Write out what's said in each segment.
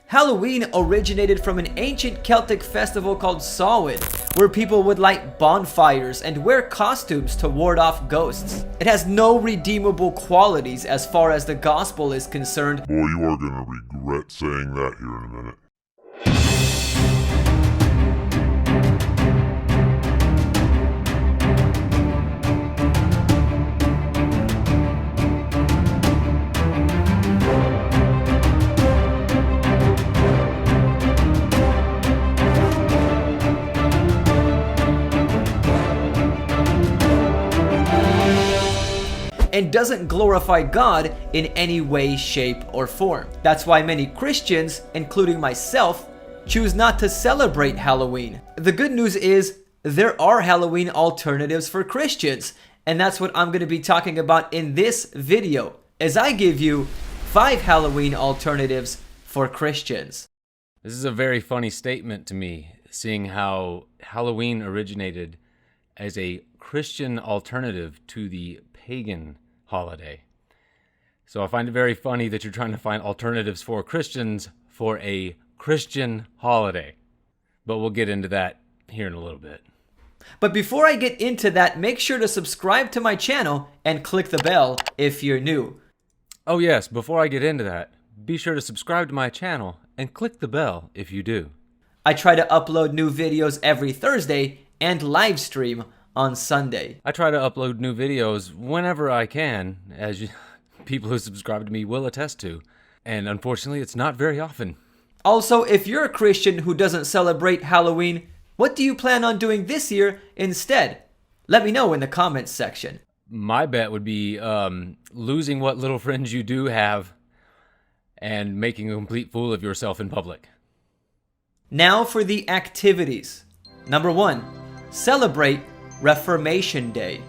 Halloween originated from an ancient Celtic festival called Samhain, where people would light bonfires and wear costumes to ward off ghosts. It has no redeemable qualities as far as the gospel is concerned. Boy, you are gonna regret saying that here in a minute. And doesn't glorify God in any way, shape, or form. That's why many Christians, including myself, choose not to celebrate Halloween. The good news is there are Halloween alternatives for Christians, and that's what I'm going to be talking about in this video, as I give you 5 Halloween alternatives for Christians. This is a very funny statement to me, seeing how Halloween originated as a Christian alternative to the pagan holiday. So I find it very funny that you're trying to find alternatives for Christians for a Christian holiday. But we'll get into that here in a little bit. But before I get into that, make sure to subscribe to my channel and click the bell if you're new. Oh yes, before I get into that, be sure to subscribe to my channel and click the bell if you do. I try to upload new videos every Thursday and live stream on Sunday. I try to upload new videos whenever I can, as people who subscribe to me will attest to. And unfortunately, it's not very often. Also, if you're a Christian who doesn't celebrate Halloween, what do you plan on doing this year instead? Let me know in the comments section. My bet would be losing what little friends you do have and making a complete fool of yourself in public. Now for the activities. Number 1, celebrate Reformation Day.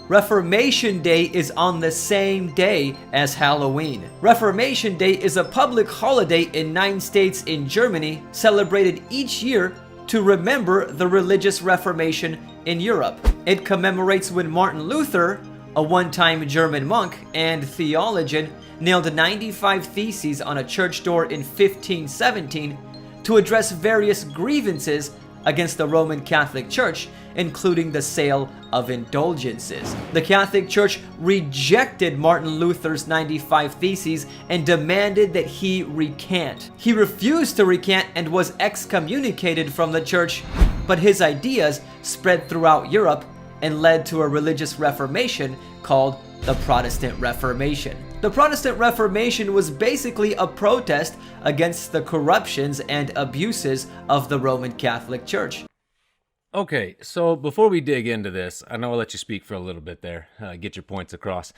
Reformation Day is on the same day as Halloween. Reformation Day is a public holiday in 9 states in Germany, celebrated each year to remember the religious Reformation in Europe. It commemorates when Martin Luther, a one-time German monk and theologian, nailed 95 theses on a church door in 1517 to address various grievances against the Roman Catholic Church, including the sale of indulgences. The Catholic Church rejected Martin Luther's 95 Theses and demanded that he recant. He refused to recant and was excommunicated from the church, but his ideas spread throughout Europe and led to a religious reformation called the Protestant Reformation. The Protestant Reformation was basically a protest against the corruptions and abuses of the Roman Catholic Church. Okay, so before we dig into this, I know I'll let you speak for a little bit there, get your points across.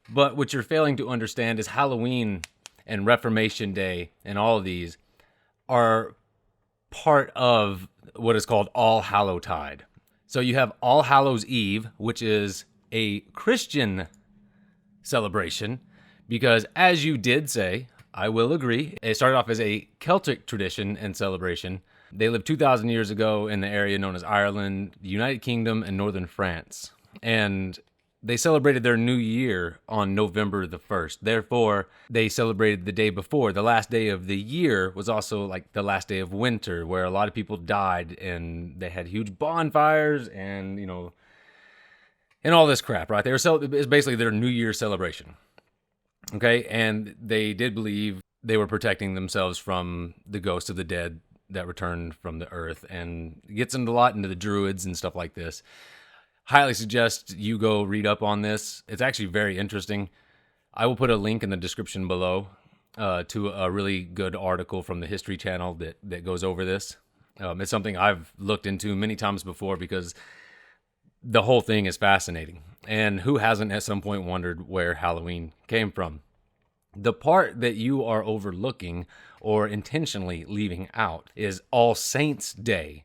But what you're failing to understand is Halloween and Reformation Day and all of these are part of what is called All Hallowtide. So you have All Hallows Eve, which is a Christian celebration, because as you did say, I will agree, it started off as a Celtic tradition and celebration. They lived 2,000 years ago in the area known as Ireland, the United Kingdom, and northern France. And they celebrated their new year on November the 1st. Therefore, they celebrated the day before. The last day of the year was also like the last day of winter, where a lot of people died and they had huge bonfires and, and all this crap, right? It's basically their New Year celebration. Okay, and they did believe they were protecting themselves from the ghosts of the dead that returned from the earth, and it gets into a lot into the Druids and stuff like this. Highly suggest you go read up on this. It's actually very interesting. I will put a link in the description below to a really good article from the History Channel that goes over this. It's something I've looked into many times before because the whole thing is fascinating. And who hasn't at some point wondered where Halloween came from? The part that you are overlooking or intentionally leaving out is All Saints' Day.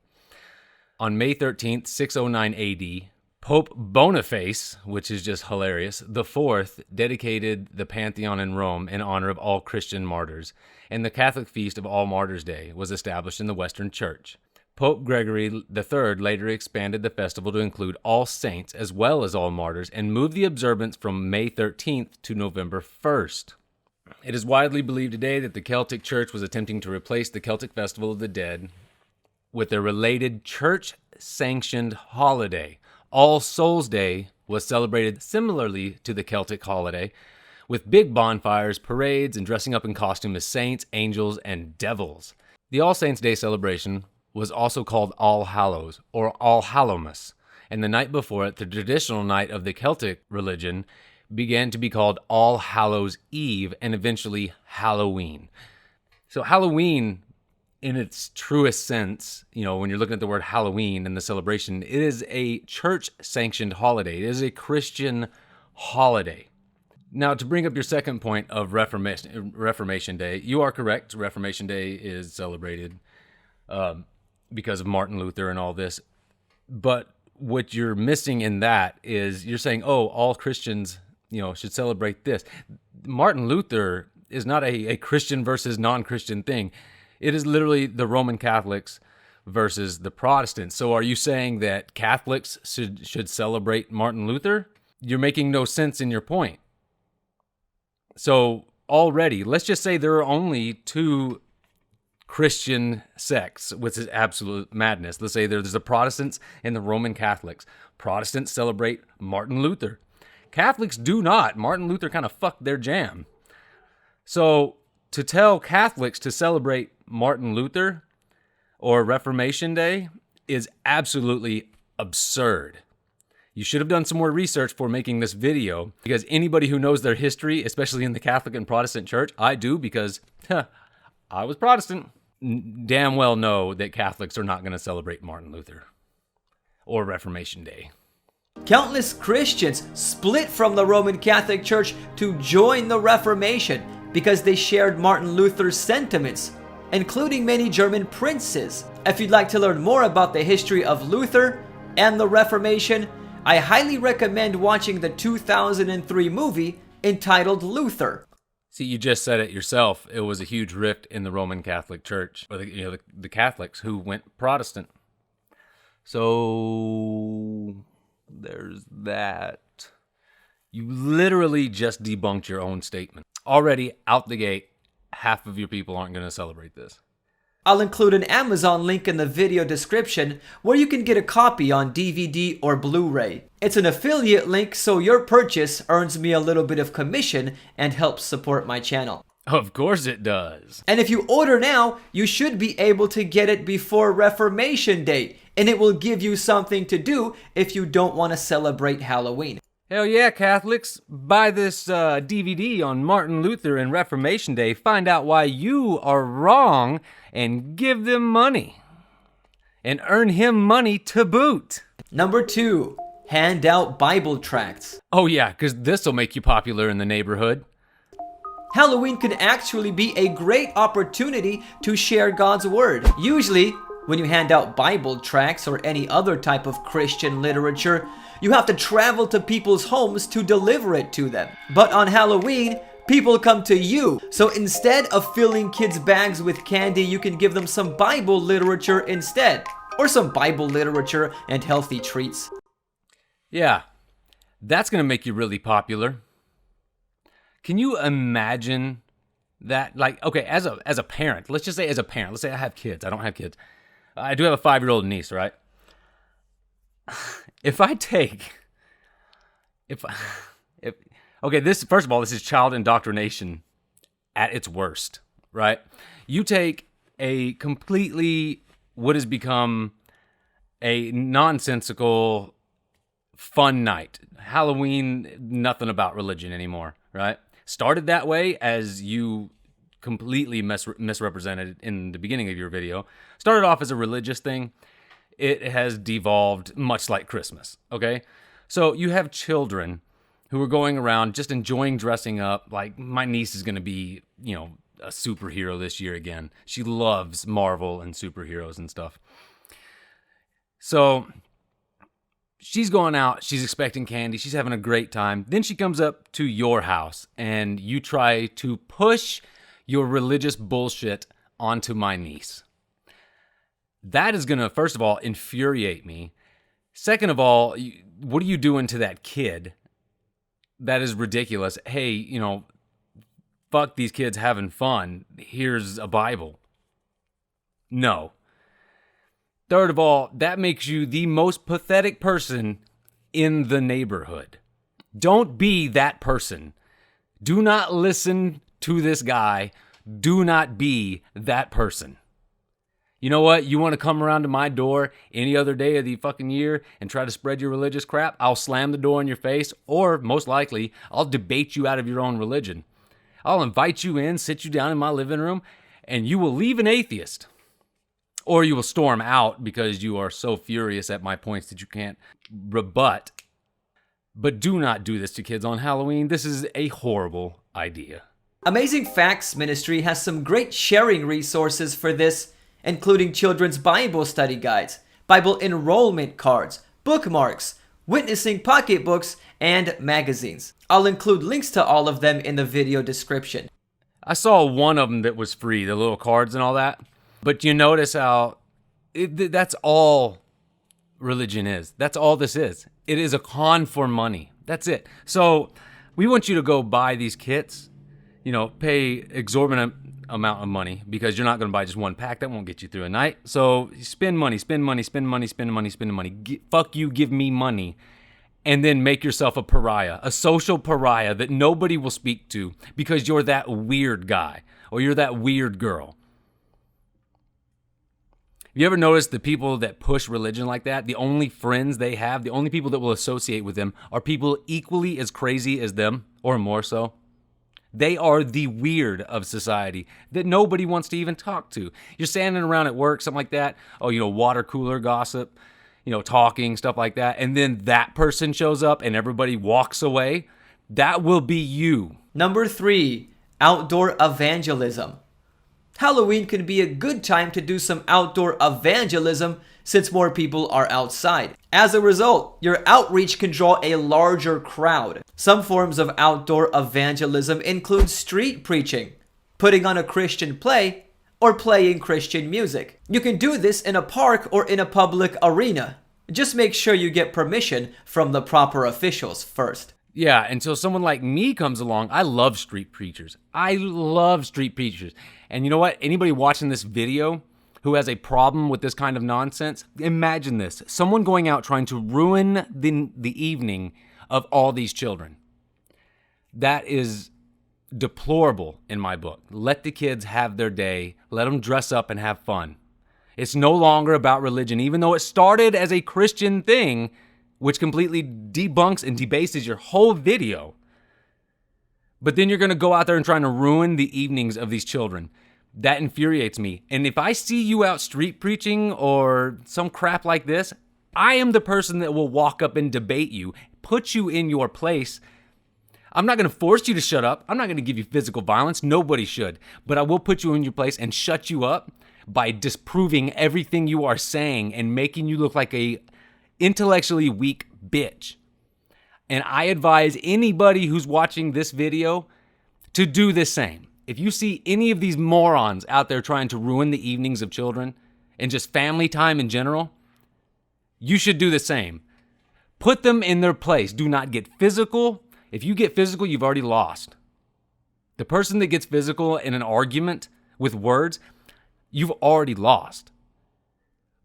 On May 13th, 609 AD, Pope Boniface, which is just hilarious, the fourth dedicated the Pantheon in Rome in honor of all Christian martyrs, and the Catholic feast of All Martyrs' Day was established in the Western Church. Pope Gregory III later expanded the festival to include all saints as well as all martyrs and moved the observance from May 13th to November 1st. It is widely believed today that the Celtic Church was attempting to replace the Celtic Festival of the Dead with a related church-sanctioned holiday. All Souls Day was celebrated similarly to the Celtic holiday, with big bonfires, parades, and dressing up in costume as saints, angels, and devils. The All Saints' Day celebration was also called All Hallows, or All Hallowmas, and the night before it, the traditional night of the Celtic religion, began to be called All Hallows Eve and eventually Halloween. So Halloween, in its truest sense, when you're looking at the word Halloween and the celebration, it is a church-sanctioned holiday. It is a Christian holiday. Now, to bring up your second point of Reformation Day, you are correct. Reformation Day is celebrated because of Martin Luther and all this. But what you're missing in that is you're saying, oh, all Christians, should celebrate this. Martin Luther is not a Christian versus non-Christian thing. It is literally the Roman Catholics versus the Protestants. So are you saying that Catholics should celebrate Martin Luther? You're making no sense in your point. So already, let's just say there are only two Christian sects, which is absolute madness. Let's say there's the Protestants and the Roman Catholics. Protestants celebrate Martin Luther. Catholics do not. Martin Luther kind of fucked their jam. So to tell Catholics to celebrate Martin Luther or Reformation Day is absolutely absurd. You should have done some more research before making this video, because anybody who knows their history, especially in the Catholic and Protestant church, I do because I was Protestant, damn well know that Catholics are not going to celebrate Martin Luther or Reformation Day. Countless Christians split from the Roman Catholic Church to join the Reformation because they shared Martin Luther's sentiments, including many German princes. If you'd like to learn more about the history of Luther and the Reformation, I highly recommend watching the 2003 movie entitled Luther. See, you just said it yourself. It was a huge rift in the Roman Catholic Church, or the Catholics who went Protestant. So there's that. You literally just debunked your own statement. Already out the gate, half of your people aren't going to celebrate this. I'll include an Amazon link in the video description where you can get a copy on DVD or Blu-ray. It's an affiliate link, so your purchase earns me a little bit of commission and helps support my channel. Of course it does. And if you order now, you should be able to get it before Reformation Day, and it will give you something to do if you don't want to celebrate Halloween. Hell yeah, Catholics. Buy this DVD on Martin Luther and Reformation Day. Find out why you are wrong and give them money. And earn him money to boot. Number 2, hand out Bible tracts. Oh yeah, because this will make you popular in the neighborhood. Halloween can actually be a great opportunity to share God's Word. Usually, when you hand out Bible tracts or any other type of Christian literature, you have to travel to people's homes to deliver it to them. But on Halloween, people come to you. So instead of filling kids' bags with candy, you can give them some Bible literature instead. Or some Bible literature and healthy treats. Yeah, that's going to make you really popular. Can you imagine that? Like, okay, as a parent, let's just say as a parent, let's say I have kids. I don't have kids. I do have a 5-year-old niece, right? This, first of all, this is child indoctrination at its worst, right? You take a completely, what has become a nonsensical fun night. Halloween, nothing about religion anymore, right? Started that way, as you completely misrepresented in the beginning of your video. Started off as a religious thing. It has devolved much like Christmas, okay? So you have children who are going around just enjoying dressing up. Like, my niece is going to be, a superhero this year again. She loves Marvel and superheroes and stuff. So she's going out, she's expecting candy, she's having a great time. Then she comes up to your house and you try to push your religious bullshit onto my niece. That is going to, first of all, infuriate me. Second of all, what are you doing to that kid? That is ridiculous. Hey, fuck these kids having fun, here's a Bible. No. Third of all, that makes you the most pathetic person in the neighborhood. Don't be that person. Do not listen to this guy. Do not be that person. You know what? You want to come around to my door any other day of the fucking year and try to spread your religious crap? I'll slam the door in your face, or most likely, I'll debate you out of your own religion. I'll invite you in, sit you down in my living room, and you will leave an atheist. Or you will storm out because you are so furious at my points that you can't rebut. But do not do this to kids on Halloween. This is a horrible idea. Amazing Facts Ministry has some great sharing resources for this, including children's Bible study guides, Bible enrollment cards, bookmarks, witnessing pocketbooks, and magazines. I'll include links to all of them in the video description. I saw one of them that was free, the little cards and all that. But you notice how that's all religion is. That's all this is. It is a con for money. That's it. So we want you to go buy these kits, pay exorbitant amount of money because you're not going to buy just one pack. That won't get you through a night. So spend money. Fuck you, give me money. And then make yourself a pariah, a social pariah that nobody will speak to because you're that weird guy or you're that weird girl. You ever notice the people that push religion like that, the only friends they have, the only people that will associate with them are people equally as crazy as them, or more so? They are the weird of society that nobody wants to even talk to. You're standing around at work, something like that. Oh, water cooler gossip, talking, stuff like that. And then that person shows up and everybody walks away. That will be you. Number 3, outdoor evangelism. Halloween can be a good time to do some outdoor evangelism since more people are outside. As a result, your outreach can draw a larger crowd. Some forms of outdoor evangelism include street preaching, putting on a Christian play, or playing Christian music. You can do this in a park or in a public arena. Just make sure you get permission from the proper officials first. Yeah, until someone like me comes along. I love street preachers. And you know what? Anybody watching this video who has a problem with this kind of nonsense, imagine this. Someone going out trying to ruin the evening of all these children. That is deplorable in my book. Let the kids have their day. Let them dress up and have fun. It's no longer about religion, even though it started as a Christian thing, which completely debunks and debases your whole video. But then you're going to go out there and trying to ruin the evenings of these children. That infuriates me. And if I see you out street preaching or some crap like this, I am the person that will walk up and debate you, put you in your place. I'm not going to force you to shut up. I'm not going to give you physical violence. Nobody should. But I will put you in your place and shut you up by disproving everything you are saying and making you look like a intellectually weak bitch. And I advise anybody who's watching this video to do the same. If you see any of these morons out there trying to ruin the evenings of children and just family time in general, you should do the same. Put them in their place. Do not get physical. If you get physical, you've already lost. The person that gets physical in an argument with words, you've already lost.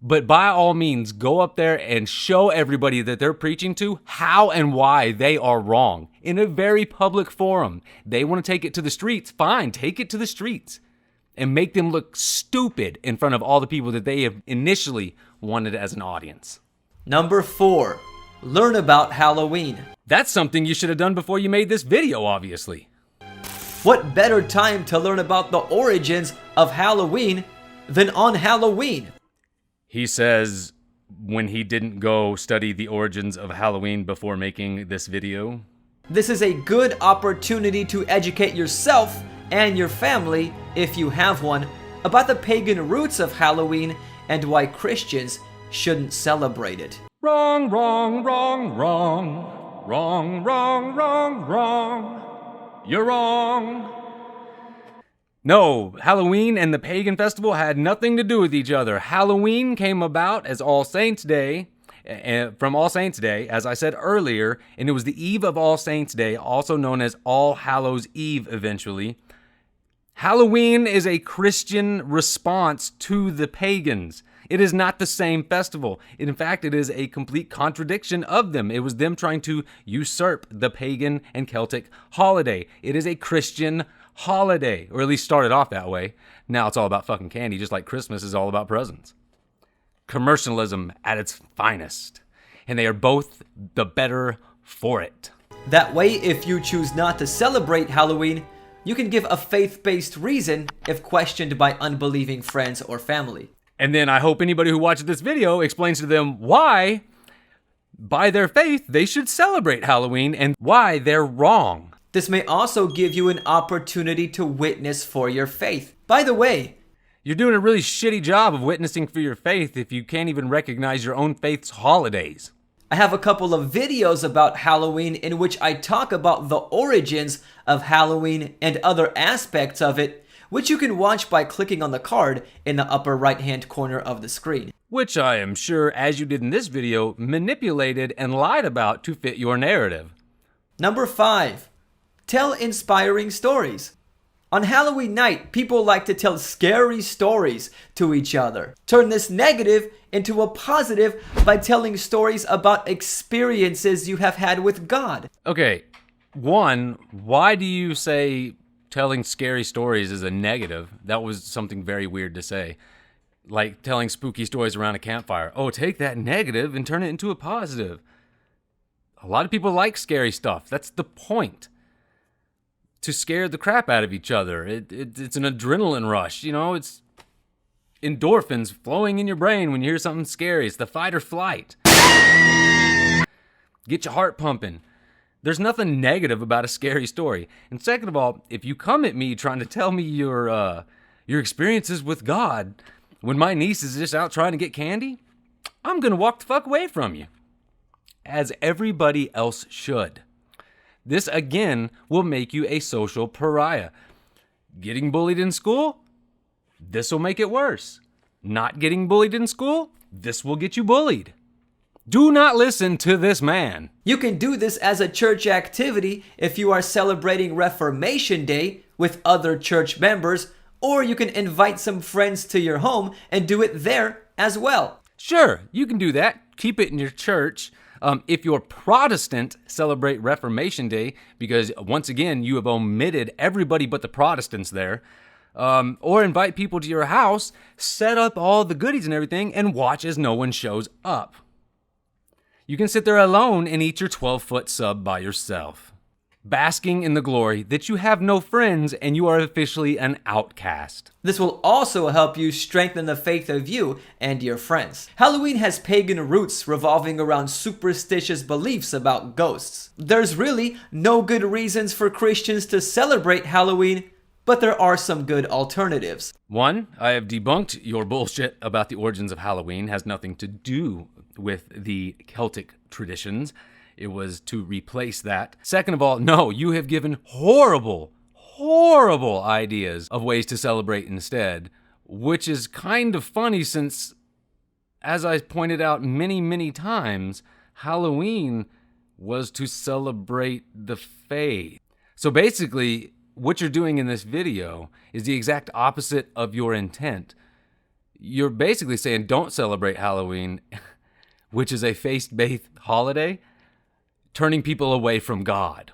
But by all means, go up there and show everybody that they're preaching to how and why they are wrong in a very public forum. They want to take it to the streets. Fine, take it to the streets and make them look stupid in front of all the people that they have initially wanted as an audience. Number 4, learn about Halloween. That's something you should have done before you made this video, obviously. What better time to learn about the origins of Halloween than on Halloween? He says when he didn't go study the origins of Halloween before making this video. This is a good opportunity to educate yourself and your family, if you have one, about the pagan roots of Halloween and why Christians shouldn't celebrate it. Wrong, wrong, wrong, wrong. Wrong, wrong, wrong, wrong. You're wrong. No, Halloween and the pagan festival had nothing to do with each other. Halloween came about as All Saints' Day, from All Saints' Day, as I said earlier, and it was the eve of All Saints' Day, also known as All Hallows' Eve eventually. Halloween is a Christian response to the pagans. It is not the same festival. In fact, it is a complete contradiction of them. It was them trying to usurp the pagan and Celtic holiday. It is a Christian holiday, or at least started off that way. Now it's all about fucking candy, just like Christmas is all about presents. Commercialism at its finest. And they are both the better for it. That way, if you choose not to celebrate Halloween, you can give a faith-based reason if questioned by unbelieving friends or family. And then I hope anybody who watches this video explains to them why, by their faith, they should celebrate Halloween and why they're wrong. This may also give you an opportunity to witness for your faith. By the way, you're doing a really shitty job of witnessing for your faith if you can't even recognize your own faith's holidays. I have a couple of videos about Halloween in which I talk about the origins of Halloween and other aspects of it, which you can watch by clicking on the card in the upper right-hand corner of the screen. Which I am sure, as you did in this video, manipulated and lied about to fit your narrative. Number 5. Tell inspiring stories. On Halloween night, people like to tell scary stories to each other. Turn this negative into a positive by telling stories about experiences you have had with God. Okay, one, why do you say telling scary stories is a negative? That was something very weird to say. Like telling spooky stories around a campfire. Oh, take that negative and turn it into a positive. A lot of people like scary stuff. That's the point. To scare the crap out of each other. It's an adrenaline rush, you know? It's endorphins flowing in your brain when you hear something scary. It's the fight or flight. Get your heart pumping. There's nothing negative about a scary story. And second of all, if you come at me trying to tell me your experiences with God when my niece is just out trying to get candy, I'm gonna walk the fuck away from you. As everybody else should. This, again, will make you a social pariah. Getting bullied in school? This will make it worse. Not getting bullied in school? This will get you bullied. Do not listen to this man. You can do this as a church activity if you are celebrating Reformation Day with other church members, or you can invite some friends to your home and do it there as well. Sure, you can do that. Keep it in your church. If you're Protestant, celebrate Reformation Day because, once again, you have omitted everybody but the Protestants there. Or invite people to your house, set up all the goodies and everything, and watch as no one shows up. You can sit there alone and eat your 12-foot sub by yourself, basking in the glory that you have no friends and you are officially an outcast. This will also help you strengthen the faith of you and your friends. Halloween has pagan roots revolving around superstitious beliefs about ghosts. There's really no good reasons for Christians to celebrate Halloween, but there are some good alternatives. One, I have debunked your bullshit about the origins of Halloween. It has nothing to do with the Celtic traditions. It was to replace that. Second of all, no, you have given horrible ideas of ways to celebrate instead, which is kind of funny since, as I pointed out many times, Halloween was to celebrate the faith. So basically, what you're doing in this video is the exact opposite of your intent. You're basically saying don't celebrate Halloween, which is a faith-based holiday, turning people away from God.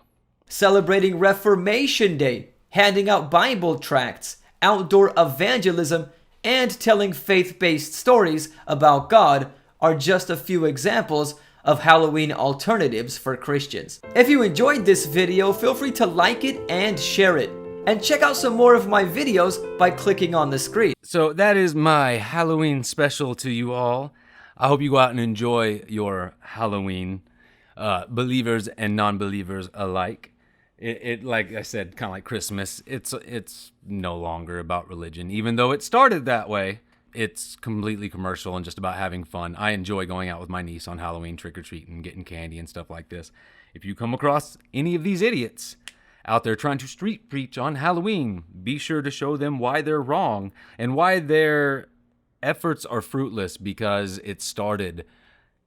Celebrating Reformation Day, handing out Bible tracts, outdoor evangelism, and telling faith-based stories about God are just a few examples of Halloween alternatives for Christians. If you enjoyed this video, feel free to like it and share it. And check out some more of my videos by clicking on the screen. So that is my Halloween special to you all. I hope you go out and enjoy your Halloween, believers and non-believers alike. It like I said, kind of like Christmas, it's no longer about religion, even though it started that way. It's completely commercial and just about having fun. I enjoy going out with my niece on Halloween, trick-or-treating, getting candy and stuff like this. If you come across any of these idiots out there trying to street preach on Halloween, be sure to show them why they're wrong and why their efforts are fruitless, because it started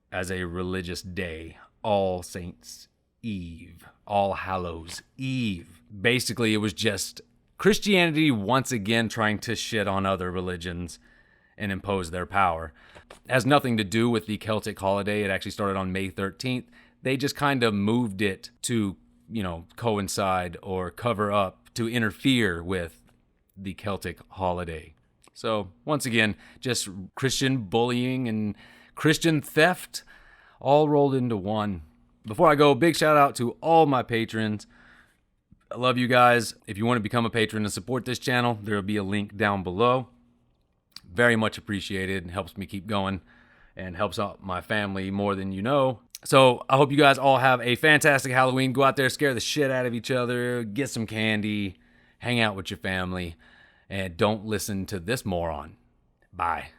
as a religious day, All Saints Eve, All Hallows Eve. Basically, it was just Christianity once again trying to shit on other religions and impose their power. It has nothing to do with the Celtic holiday. It actually started on May 13th. They just kind of moved it to, coincide or cover up to interfere with the Celtic holiday. So once again, just Christian bullying and Christian theft all rolled into one. Before I go, big shout out to all my patrons. I love you guys. If you want to become a patron and support this channel, there will be a link down below. Very much appreciated. It helps me keep going and helps out my family more than you know. So I hope you guys all have a fantastic Halloween. Go out there, scare the shit out of each other, get some candy, hang out with your family, and don't listen to this moron. Bye.